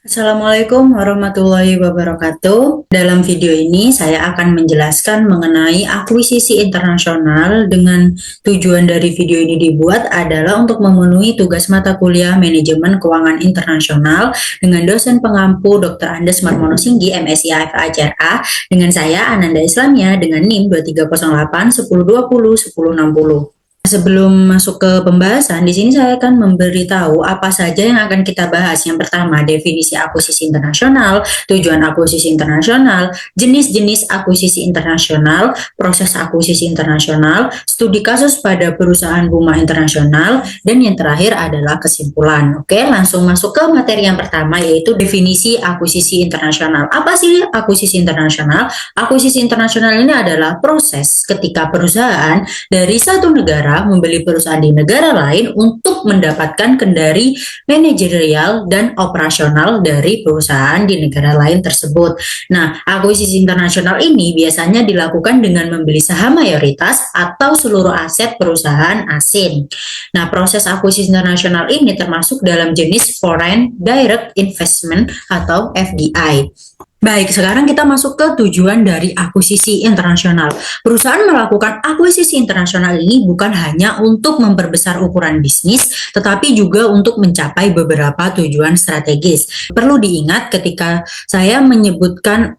Assalamualaikum warahmatullahi wabarakatuh. Dalam video ini saya akan menjelaskan mengenai akuisisi internasional. Dengan tujuan dari video ini dibuat adalah untuk memenuhi tugas mata kuliah Manajemen Keuangan Internasional dengan dosen pengampu Dr. Andes Marmono Singgi, MSI AFA HRA, dengan saya Ananda Islamia dengan NIM 2308 1020 1060. Sebelum masuk ke pembahasan, di sini saya akan memberitahu apa saja yang akan kita bahas. Yang pertama, definisi akuisisi internasional, tujuan akuisisi internasional, jenis-jenis akuisisi internasional, proses akuisisi internasional, studi kasus pada perusahaan rumah internasional, dan yang terakhir adalah kesimpulan. Oke, langsung masuk ke materi yang pertama, yaitu definisi akuisisi internasional. Apa sih akuisisi internasional? Akuisisi internasional ini adalah proses ketika perusahaan dari satu negara membeli perusahaan di negara lain untuk mendapatkan kendali manajerial dan operasional dari perusahaan di negara lain tersebut. Nah, akuisisi internasional ini biasanya dilakukan dengan membeli saham mayoritas atau seluruh aset perusahaan asing. Nah, proses akuisisi internasional ini termasuk dalam jenis Foreign Direct Investment atau FDI. Baik, sekarang kita masuk ke tujuan dari akuisisi internasional. Perusahaan melakukan akuisisi internasional ini bukan hanya untuk memperbesar ukuran bisnis, tetapi juga untuk mencapai beberapa tujuan strategis. Perlu diingat ketika saya menyebutkan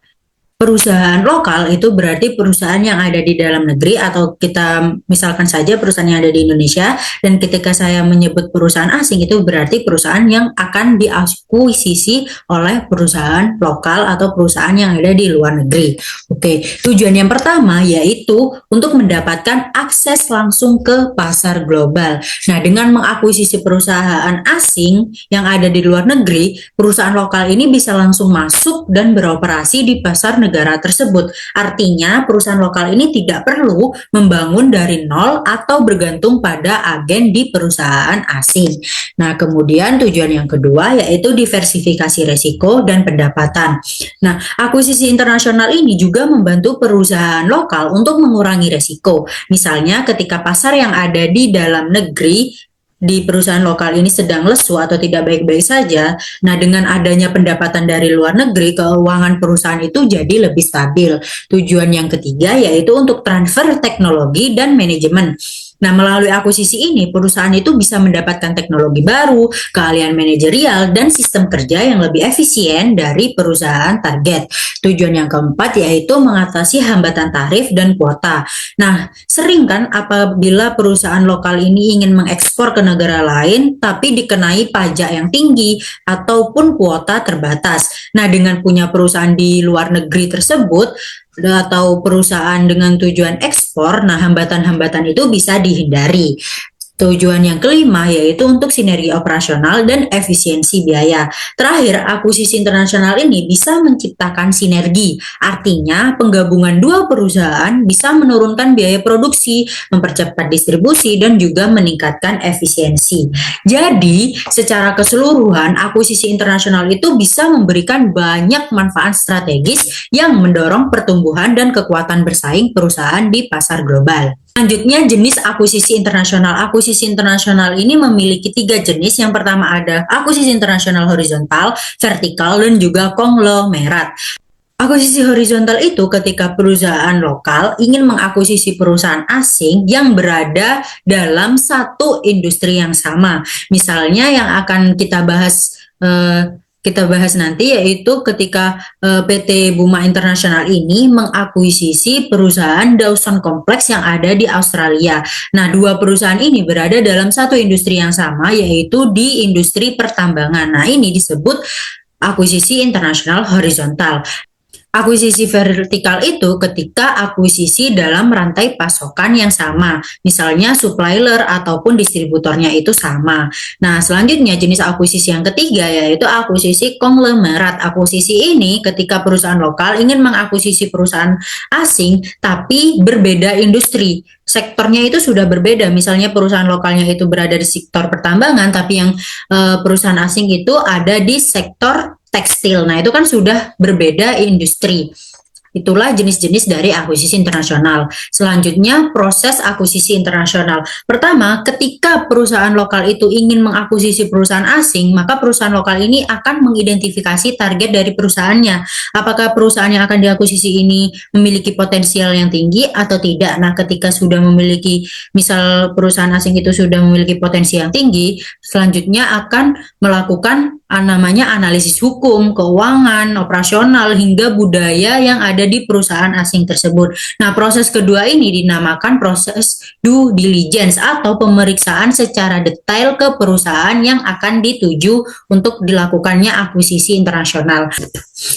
perusahaan lokal itu berarti perusahaan yang ada di dalam negeri, atau kita misalkan saja perusahaan yang ada di Indonesia, dan ketika saya menyebut perusahaan asing itu berarti perusahaan yang akan diakuisisi oleh perusahaan lokal atau perusahaan yang ada di luar negeri. Oke, tujuan yang pertama yaitu untuk mendapatkan akses langsung ke pasar global. Nah, dengan mengakuisisi perusahaan asing yang ada di luar negeri, perusahaan lokal ini bisa langsung masuk dan beroperasi di pasar negara tersebut. Artinya perusahaan lokal ini tidak perlu membangun dari nol atau bergantung pada agen di perusahaan asing. Nah, kemudian tujuan yang kedua yaitu diversifikasi resiko dan pendapatan. Nah, akuisisi internasional ini juga membantu perusahaan lokal untuk mengurangi resiko. Misalnya ketika pasar yang ada di dalam negeri di perusahaan lokal ini sedang lesu atau tidak baik-baik saja, nah dengan adanya pendapatan dari luar negeri, keuangan perusahaan itu jadi lebih stabil. Tujuan yang ketiga yaitu untuk transfer teknologi dan manajemen. Nah, melalui akuisisi ini, perusahaan itu bisa mendapatkan teknologi baru, keahlian manajerial, dan sistem kerja yang lebih efisien dari perusahaan target. Tujuan yang keempat yaitu mengatasi hambatan tarif dan kuota. Nah, sering kan apabila perusahaan lokal ini ingin mengekspor ke negara lain, tapi dikenai pajak yang tinggi ataupun kuota terbatas. Nah, dengan punya perusahaan di luar negeri tersebut, atau perusahaan dengan tujuan ekspor, nah hambatan-hambatan itu bisa dihindari. Tujuan yang kelima yaitu untuk sinergi operasional dan efisiensi biaya. Terakhir, akuisisi internasional ini bisa menciptakan sinergi. Artinya, penggabungan dua perusahaan bisa menurunkan biaya produksi, mempercepat distribusi, dan juga meningkatkan efisiensi. Jadi, secara keseluruhan, akuisisi internasional itu bisa memberikan banyak manfaat strategis yang mendorong pertumbuhan dan kekuatan bersaing perusahaan di pasar global. Selanjutnya, jenis akuisisi internasional. Akuisisi internasional ini memiliki 3 jenis. Yang pertama ada akuisisi internasional horizontal, vertikal, dan juga konglomerat. Akuisisi horizontal itu ketika perusahaan lokal ingin mengakuisisi perusahaan asing yang berada dalam satu industri yang sama. Misalnya yang akan kita bahas nanti yaitu ketika PT Buma Internasional ini mengakuisisi perusahaan Dawson Complex yang ada di Australia. Nah, dua perusahaan ini berada dalam satu industri yang sama yaitu di industri pertambangan. Nah, ini disebut akuisisi internasional horizontal. Akuisisi vertikal itu ketika akuisisi dalam rantai pasokan yang sama, misalnya supplier ataupun distributornya itu sama. Nah, selanjutnya jenis akuisisi yang ketiga yaitu akuisisi konglomerat. Akuisisi ini ketika perusahaan lokal ingin mengakuisisi perusahaan asing tapi berbeda industri. Sektornya itu sudah berbeda, misalnya perusahaan lokalnya itu berada di sektor pertambangan, tapi yang perusahaan asing itu ada di sektor tekstil. Nah, itu kan sudah berbeda industri. Itulah jenis-jenis dari akuisisi internasional. Selanjutnya, proses akuisisi internasional. Pertama, ketika perusahaan lokal itu ingin mengakuisisi perusahaan asing, maka perusahaan lokal ini akan mengidentifikasi target dari perusahaannya. Apakah perusahaan yang akan diakuisisi ini memiliki potensial yang tinggi atau tidak? Nah, ketika sudah memiliki, misal perusahaan asing itu sudah memiliki potensi yang tinggi, selanjutnya akan melakukan namanya analisis hukum, keuangan, operasional, hingga budaya yang ada di perusahaan asing tersebut. Nah, proses kedua ini dinamakan proses due diligence atau pemeriksaan secara detail ke perusahaan yang akan dituju untuk dilakukannya akuisisi internasional.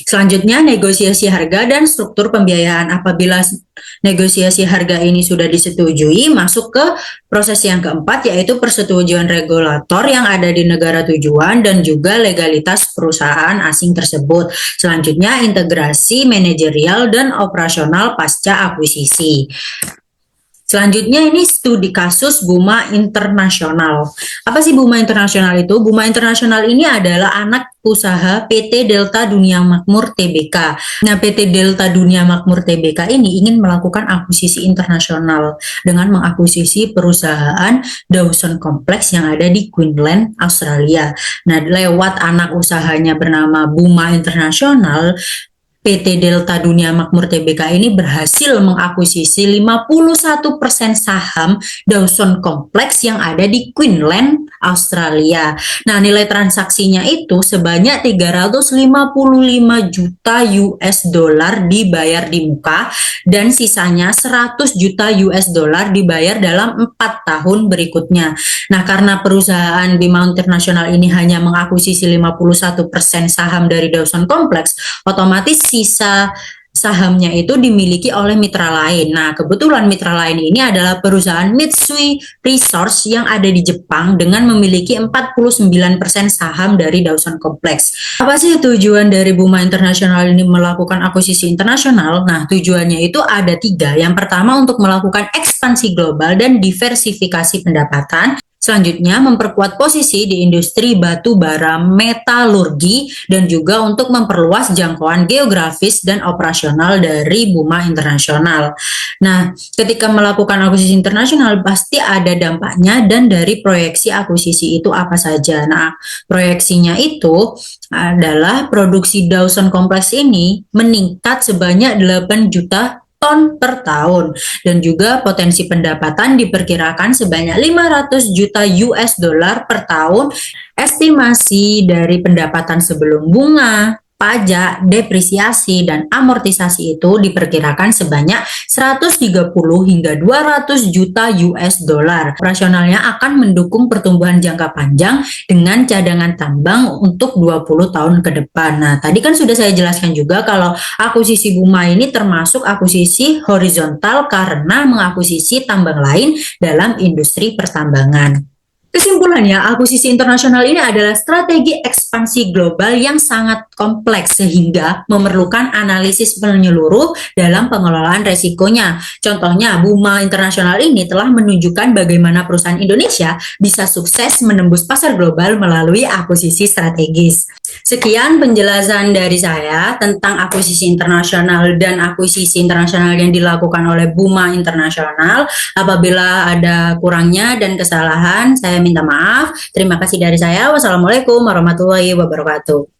Selanjutnya, negosiasi harga dan struktur pembiayaan. Apabila negosiasi harga ini sudah disetujui, masuk ke proses yang keempat, yaitu persetujuan regulator yang ada di negara tujuan dan juga legalitas perusahaan asing tersebut. Selanjutnya, integrasi manajerial dan operasional pasca akuisisi. Selanjutnya ini studi kasus Buma Internasional. Apa sih Buma Internasional itu? Buma Internasional ini adalah anak usaha PT Delta Dunia Makmur Tbk. Nah, PT Delta Dunia Makmur Tbk ini ingin melakukan akuisisi internasional dengan mengakuisisi perusahaan Dawson Complex yang ada di Queensland, Australia. Nah, lewat anak usahanya bernama Buma Internasional, PT Delta Dunia Makmur Tbk ini berhasil mengakuisisi 51% saham Dawson Complex yang ada di Queensland, Australia. Nah, nilai transaksinya itu sebanyak 355 juta US dollar dibayar di muka dan sisanya 100 juta US dollar dibayar dalam 4 tahun berikutnya. Nah, karena perusahaan Bima Internasional ini hanya mengakuisisi 51% saham dari Dawson Complex, otomatis sisa sahamnya itu dimiliki oleh mitra lain. Nah, kebetulan mitra lain ini adalah perusahaan Mitsui Resource yang ada di Jepang dengan memiliki 49% saham dari Dawson Complex. Apa sih tujuan dari Buma Internasional ini melakukan akuisisi internasional? Nah, tujuannya itu ada 3. Yang pertama, untuk melakukan ekspansi global dan diversifikasi pendapatan. Selanjutnya, memperkuat posisi di industri batu bara metalurgi dan juga untuk memperluas jangkauan geografis dan operasional dari Buma Internasional. Nah, ketika melakukan akuisisi internasional pasti ada dampaknya, dan dari proyeksi akuisisi itu apa saja. Nah, proyeksinya itu adalah produksi Dawson Complex ini meningkat sebanyak 8 juta ton per tahun, dan juga potensi pendapatan diperkirakan sebanyak 500 juta US dollar per tahun. Estimasi dari pendapatan sebelum bunga, pajak, depresiasi, dan amortisasi itu diperkirakan sebanyak 130 hingga 200 juta US dollar. Operasionalnya akan mendukung pertumbuhan jangka panjang dengan cadangan tambang untuk 20 tahun ke depan. Nah, tadi kan sudah saya jelaskan juga kalau akuisisi Buma ini termasuk akuisisi horizontal karena mengakuisisi tambang lain dalam industri pertambangan. Kesimpulannya, akuisisi internasional ini adalah strategi ekspansi global yang sangat kompleks sehingga memerlukan analisis menyeluruh dalam pengelolaan resikonya. Contohnya, Buma Internasional ini telah menunjukkan bagaimana perusahaan Indonesia bisa sukses menembus pasar global melalui akuisisi strategis. Sekian penjelasan dari saya tentang akuisisi internasional dan akuisisi internasional yang dilakukan oleh Buma Internasional. Apabila ada kurangnya dan kesalahan, saya minta maaf. Terima kasih dari saya. Wassalamualaikum warahmatullahi wabarakatuh.